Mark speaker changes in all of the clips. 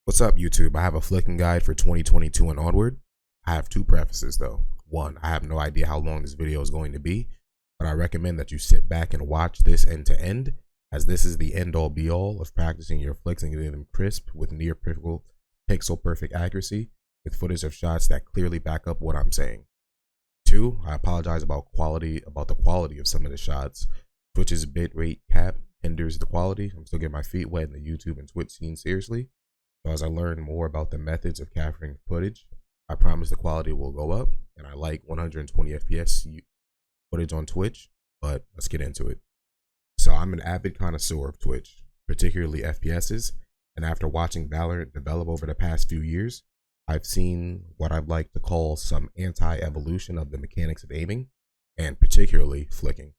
Speaker 1: What's up, YouTube? I have a flicking guide for 2022 and onward. I have two prefaces though. One, I have no idea how long this video is going to be, but I recommend that you sit back and watch this end to end, as this is the end all be all of practicing your flicks and getting them crisp with near pixel perfect accuracy with footage of shots that clearly back up what I'm saying. Two, I apologize about the quality of some of the shots. Twitch's bitrate cap hinders the quality. I'm still getting my feet wet in the YouTube and Twitch scene seriously. So as I learn more about the methods of capturing footage, I promise the quality will go up, and I like 120 FPS footage on Twitch, but let's get into it. So I'm an avid connoisseur of Twitch, particularly FPSs, and after watching VALORANT develop over the past few years, I've seen what I'd like to call some anti-evolution of the mechanics of aiming, and particularly flicking.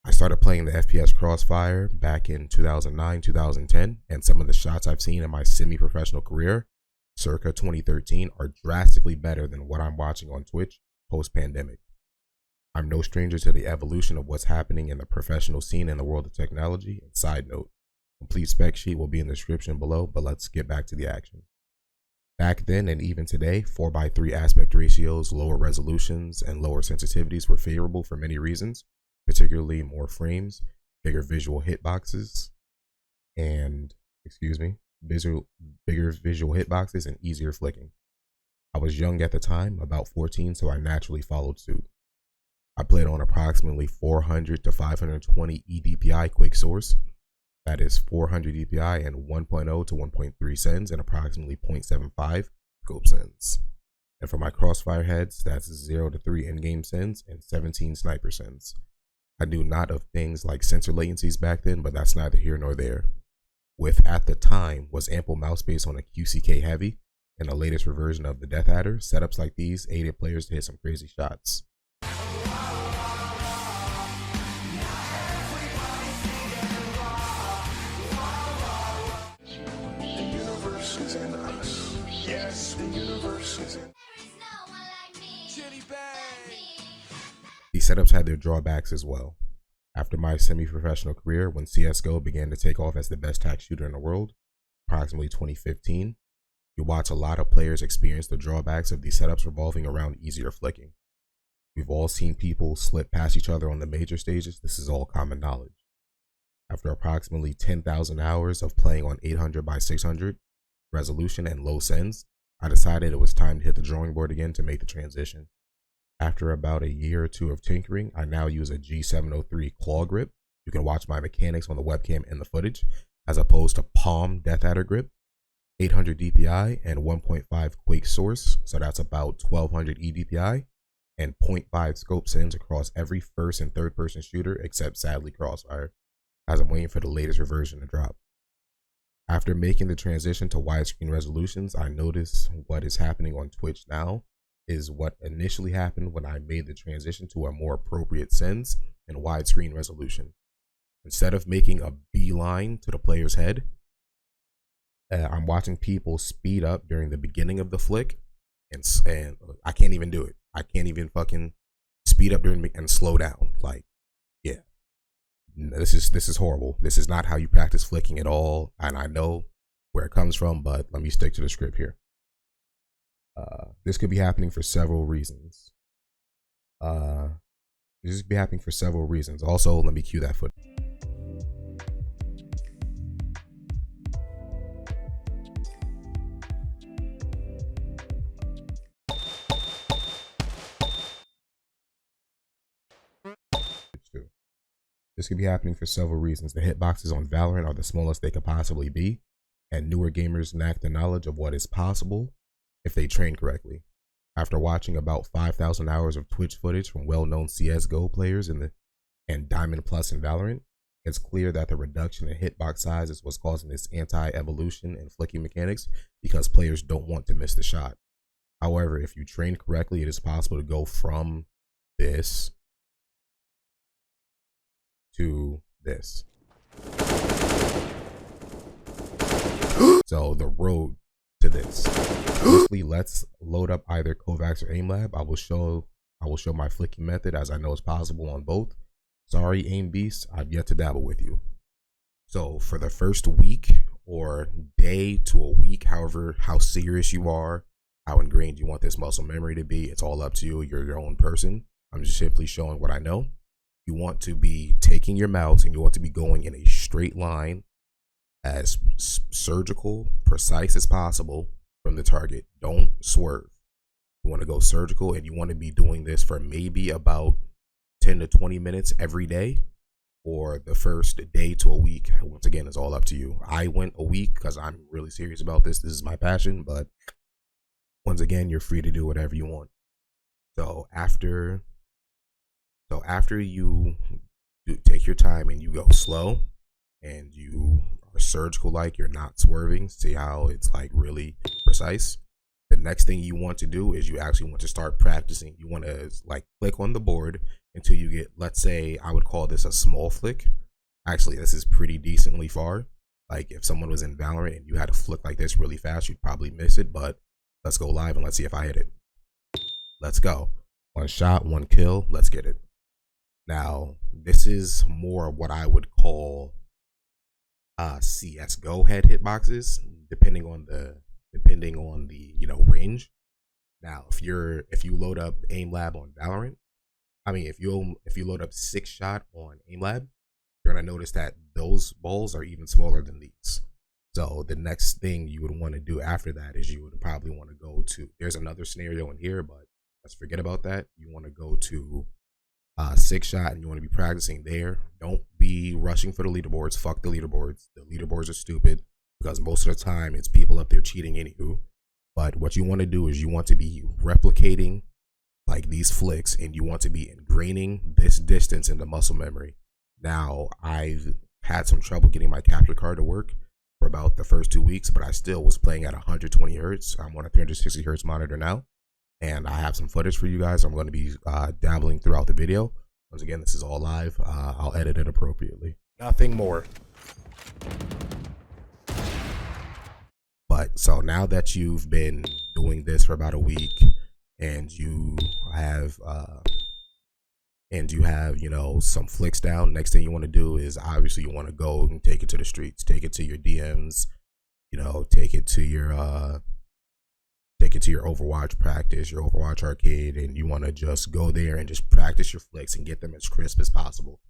Speaker 1: I started playing the FPS Crossfire back in 2009, 2010, and some of the shots I've seen in my semi-professional career, circa 2013, are drastically better than what I'm watching on Twitch post-pandemic. I'm no stranger to the evolution of what's happening in the professional scene in the world of technology. And side note, complete spec sheet will be in the description below, but let's get back to the action. Back then and even today, 4:3 aspect ratios, lower resolutions, and lower sensitivities were favorable for many reasons, particularly more frames, bigger visual hitboxes, and bigger visual hitboxes and easier flicking. I was young at the time, about 14, so I naturally followed suit. I played on approximately 400 to 520 eDPI quick source. That is 400 DPI and 1.0 to 1.3 sends and approximately 0.75 scope sends. And for my crossfire heads, that's 0 to 3 in-game sends and 17 sniper sends. I knew not of things like sensor latencies back then, but that's neither here nor there. With, at the time, was ample mouse space on a QCK heavy, and the latest reversion of the Death Adder, setups like these aided players to hit some crazy shots. These setups had their drawbacks as well. After my semi-professional career, when CSGO began to take off as the best tac shooter in the world, approximately 2015, you watch a lot of players experience the drawbacks of these setups revolving around easier flicking. We've all seen people slip past each other on the major stages. This is all common knowledge. After approximately 10,000 hours of playing on 800x600 resolution and low sends, I decided it was time to hit the drawing board again to make the transition. After about a year or two of tinkering, I now use a G703 claw grip. You can watch my mechanics on the webcam in the footage, as opposed to palm Death Adder grip, 800 DPI and 1.5 quake source, so that's about 1200 eDPI, and 0.5 scope sends across every first and third person shooter except sadly Crossfire, as I'm waiting for the latest reversion to drop. After making the transition to widescreen resolutions, I notice what is happening on Twitch now is what initially happened when I made the transition to a more appropriate sends and widescreen resolution. Instead of making a beeline to the player's head, I'm watching people speed up during the beginning of the flick, and I can't even do it. I can't even fucking speed up during and slow down. Like, yeah, this is horrible. This is not how you practice flicking at all, and I know where it comes from, but let me stick to the script here. This could be happening for several reasons. Also, let me cue that footage. This could be happening for several reasons. The hitboxes on VALORANT are the smallest they could possibly be, and newer gamers lack the knowledge of what is possible if they train correctly. After watching about 5,000 hours of Twitch footage from well-known CSGO players and Diamond Plus in VALORANT, it's clear that the reduction in hitbox size is what's causing this anti-evolution and flicking mechanics, because players don't want to miss the shot. However, if you train correctly, it is possible to go from this to this. So the road to this. Firstly, let's load up either Kovaaks or Aimlab. I will show my flicking method, as I know it's possible on both. Sorry, aim beasts, I've yet to dabble with you. So for the first week or day to a week, however, how serious you are, how ingrained you want this muscle memory to be, it's all up to you. You're your own person. I'm just simply showing what I know. You want to be taking your mouse and you want to be going in a straight line, as surgical, precise as possible from the target. Don't swerve. You want to go surgical, and you want to be doing this for maybe about 10 to 20 minutes every day, or the first day to a week. Once again, it's all up to you. I went a week because I'm really serious about this. This is my passion, but once again, you're free to do whatever you want. So after you take your time and you go slow and you are surgical, like you're not swerving, see how it's like really precise. The next thing you want to do is you actually want to start practicing. You want to like click on the board until you get, let's say, I would call this a small flick. Actually, this is pretty decently far. Like if someone was in VALORANT and you had to flick like this really fast, you'd probably miss it, but let's go live and let's see if I hit it. Let's go. One shot, one kill, let's get it. Now, this is more of what I would call CS:GO head hitboxes, depending on the range. Now, if you load up Aimlab on VALORANT, I mean if you load up 6-shot on Aimlab, you're gonna notice that those balls are even smaller than these. So the next thing you would want to do after that is you would probably want to go to, there's another scenario in here, but let's forget about that. You want to go to 6-shot and you want to be practicing there. Don't be rushing for the leaderboards. Fuck the leaderboards. The leaderboards are stupid because most of the time it's people up there cheating anywho. But what you want to do is you want to be replicating like these flicks, and you want to be ingraining this distance into muscle memory. Now, I've had some trouble getting my capture card to work for about the first 2 weeks, but I still was playing at 120 hertz. I'm on a 360 hertz monitor now, and I have some footage for you guys. I'm going to be dabbling throughout the video. Once again, this is all live. I'll edit it appropriately. Nothing more. But so now that you've been doing this for about a week, and you have some flicks down, next thing you want to do is obviously you want to go and take it to the streets, take it to your DMs, take it to your Overwatch practice, your Overwatch arcade, and you want to just go there and just practice your flicks and get them as crisp as possible.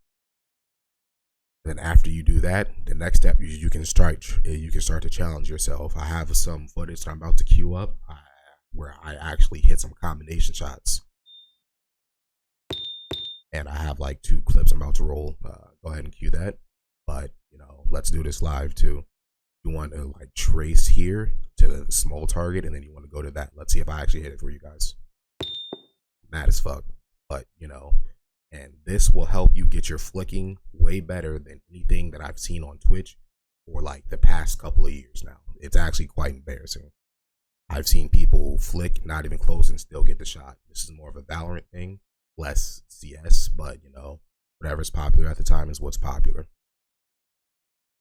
Speaker 1: Then after you do that, the next step is you can start to challenge yourself. I have some footage that I'm about to queue up where I actually hit some combination shots, and I have like 2 clips I'm about to roll. Go ahead and cue that. But let's do this live too. You want to like trace here to the small target, and then you want to go to that. Let's see if I actually hit it for you guys. Mad as fuck, but and this will help you get your flicking way better than anything that I've seen on Twitch for like the past couple of years now. It's actually quite embarrassing. I've seen people flick not even close and still get the shot. This is more of a VALORANT thing, less CS, but whatever's popular at the time is what's popular.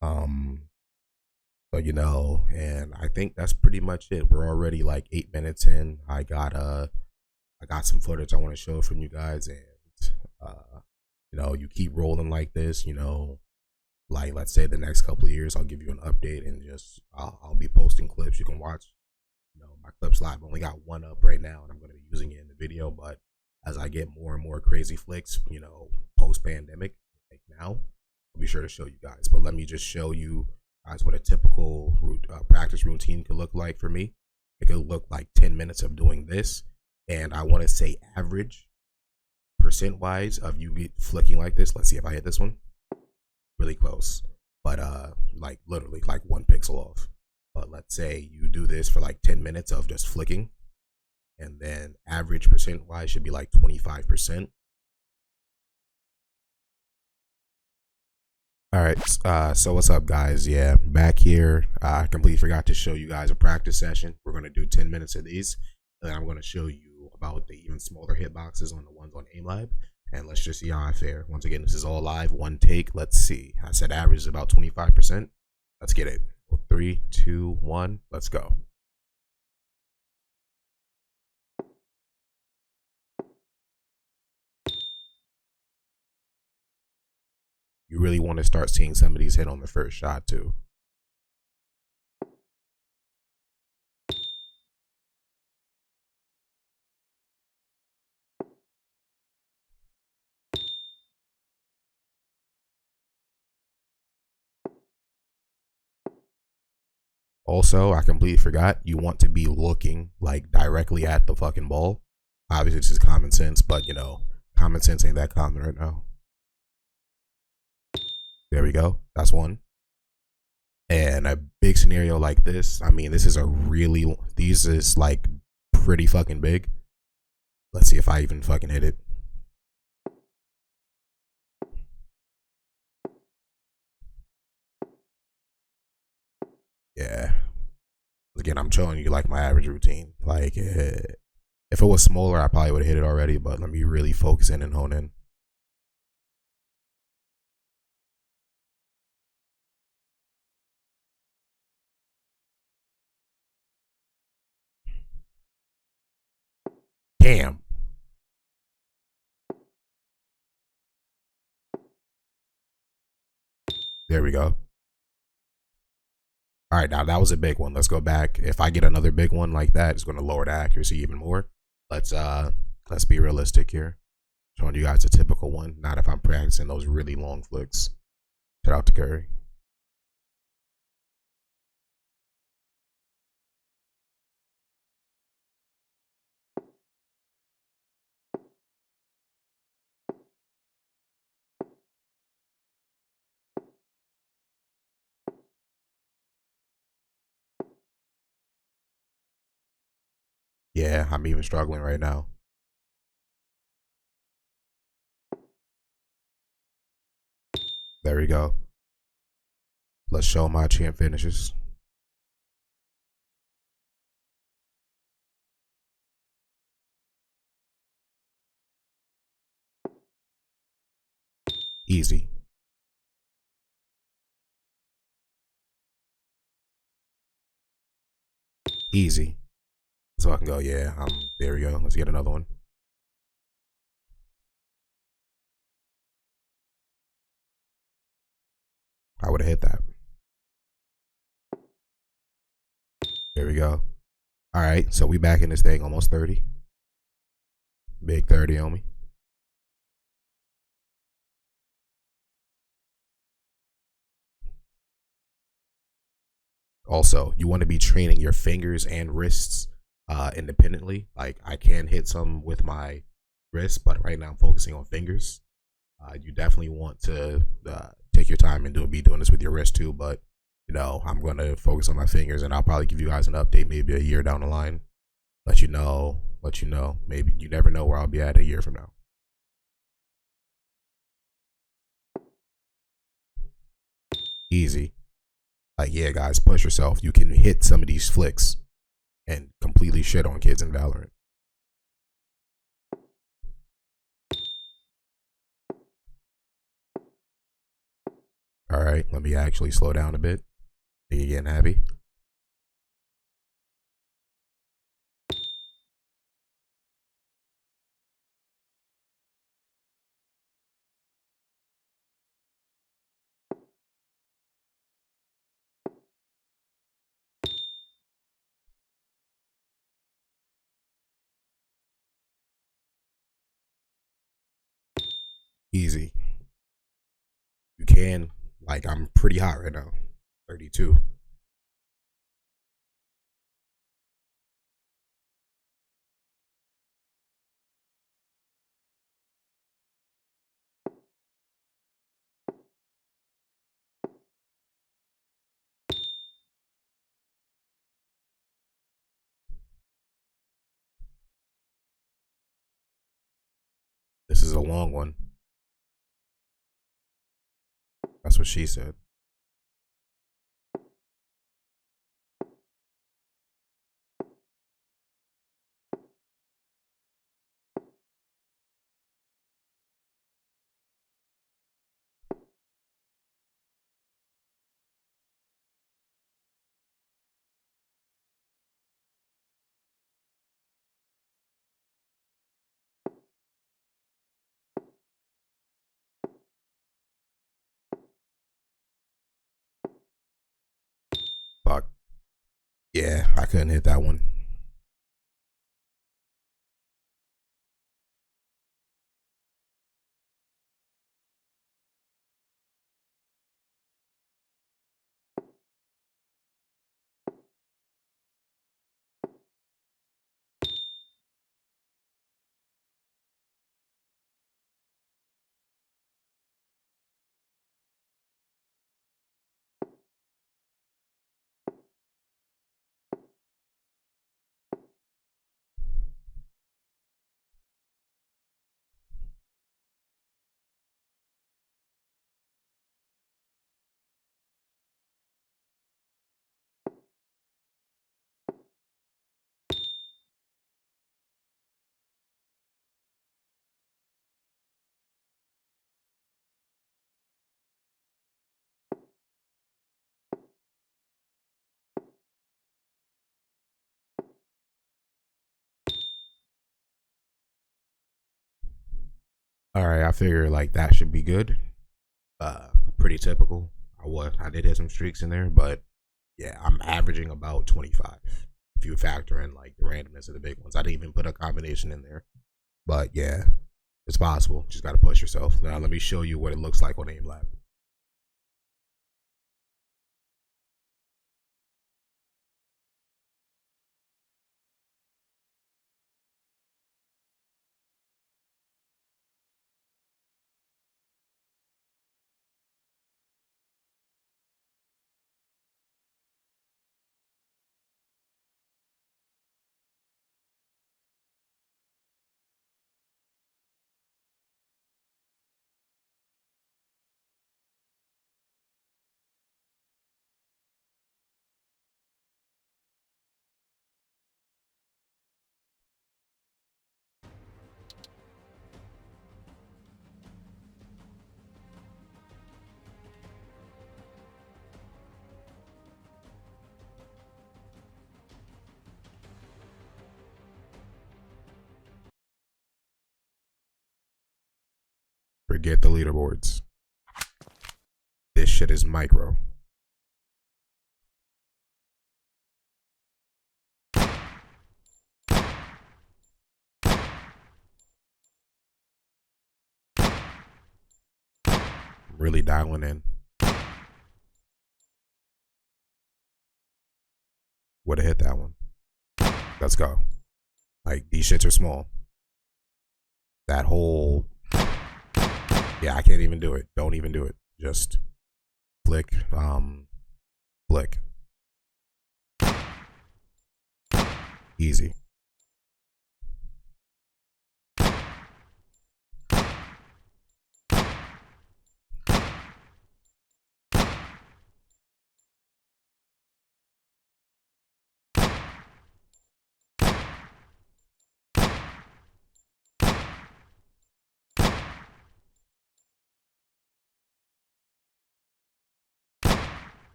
Speaker 1: But and I think that's pretty much it. We're already like 8 minutes in. I got some footage I want to show from you guys, and you keep rolling like this, like let's say the next couple of years I'll give you an update, and just I'll be posting clips you can watch. My clips live. I only got 1 up right now, and I'm going to be using it in the video, but as I get more and more crazy flicks, post pandemic, like now, I'll be sure to show you guys. But let me just show you guys what a typical practice routine could look like for me. It could look like 10 minutes of doing this, and I want to say average percent wise of you get flicking like this. Let's see if I hit this one. Really close, but like literally like 1 pixel off. But let's say you do this for like 10 minutes of just flicking, and then average percent wise should be like 25%. All right, so what's up, guys? Yeah, back here. I completely forgot to show you guys a practice session. We're going to do 10 minutes of these, and then I'm going to show you about the even smaller hitboxes on the ones on Aimlab, and let's just see how I fare. Once again, this is all live, 1 take. Let's see. I said average is about 25%. Let's get it. 3, 2, 1, let's go. You really want to start seeing some of these hit on the first shot too. Also, I completely forgot, you want to be looking like directly at the fucking ball. Obviously, this is common sense, but you know, common sense ain't that common right now. There we go. That's one. And a big scenario like this, I mean, this is a really, these is like pretty fucking big. Let's see if I even fucking hit it. Yeah. Again, I'm showing you like my average routine. Like, if it was smaller, I probably would have hit it already, but let me really focus in and hone in. Damn. There we go. All right, now that was a big one. Let's go back. If I get another big one like that, it's going to lower the accuracy even more. Let's be realistic here. Showing you guys a typical one. Not if I'm practicing those really long flicks. Shout out to Curry. Yeah, I'm even struggling right now. There we go. Let's show my champ finishes. Easy. Easy. So I can go, yeah, there we go. Let's get another one. I would have hit that. There we go. All right, so we back in this thing, almost 30. Big 30 on me. Also, you want to be training your fingers and wrists independently. Like, I can hit some with my wrists, but right now I'm focusing on fingers. You definitely want to take your time and be doing this with your wrist too, but you know, I'm going to focus on my fingers, and I'll probably give you guys an update maybe a year down the line. Let you know. Maybe you never know where I'll be at a year from now. Easy. Like, yeah, guys, push yourself. You can hit some of these flicks and completely shit on kids in Valorant. All right, let me actually slow down a bit. Are you getting happy? Easy. You can, like, I'm pretty hot right now. 32. This is a long one. That's what she said. Fuck. Yeah, I couldn't hit that one. All right, I figure like that should be good. Pretty typical. I did hit some streaks in there, but yeah, I'm averaging about 25. If you factor in like the randomness of the big ones, I didn't even put a combination in there. But yeah, it's possible. Just got to push yourself. Now let me show you what it looks like on Aimlab. Forget the leaderboards. This shit is micro. Really dialing in. Would have hit that one. Let's go. Like, these shits are small. That whole... Yeah, I can't even do it. Don't even do it. Just flick, flick. Easy.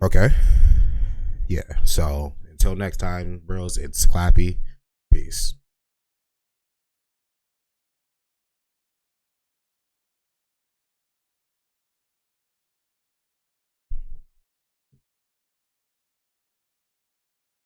Speaker 1: Okay. Yeah. So until next time, bros, it's Clappy. Peace.